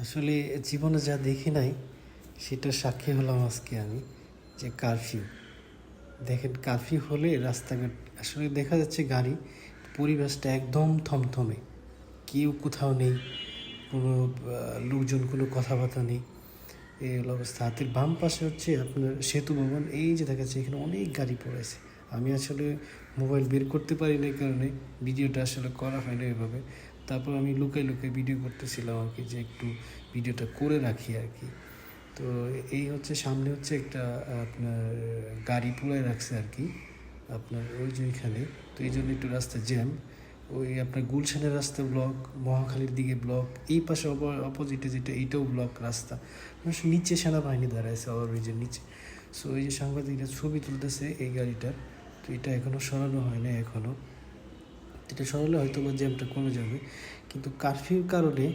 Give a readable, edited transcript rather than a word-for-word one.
আসলে জীবনে যা দেখি নাই সেটার সাক্ষী হলাম আজকে আমি, যে কারফিউ। দেখেন, কারফিউ হলে রাস্তাঘাট আসলে দেখা যাচ্ছে গাড়ি, পরিবেশটা একদম থমথমে, কেউ কোথাও নেই, কোনো লোকজন, কোনো কথাবার্তা নেই। এই হলো অবস্থা। হাতের বাম পাশে হচ্ছে আপনার সেতু ভবন, এই যে দেখা যাচ্ছে এখানে অনেক গাড়ি পড়েছে। আমি আসলে মোবাইল বের করতে পারি না, এই কারণে ভিডিওটা আসলে করা হয় না এভাবে। তারপর আমি লুকাই লুকাই ভিডিও করতেছিলাম আর কি, যে একটু ভিডিওটা করে রাখি আর কি। তো এই হচ্ছে সামনে হচ্ছে একটা আপনার গাড়ি পুরাই রাখছে আর কি, আপনার ওই যে এখানে। তো এই জন্য একটু রাস্তা জ্যাম। ওই আপনার গুলশানের রাস্তা ব্লক, মহাখালীর দিকে ব্লক, এই পাশে অপোজিটে যেটা, এইটাও ব্লক রাস্তা। নিচে সেনাবাহিনী দাঁড়াইছে ওভারব্রিজের নিচে। সো এই যে সাংবাদিকরা ছবি তুলতেছে এই গাড়িটার, তো এটা এখনও সরানো হয় না এখনও। এটা সরালে হয়তো বা জ্যামটা কমে যাবে, কিন্তু কারফিউর কারণে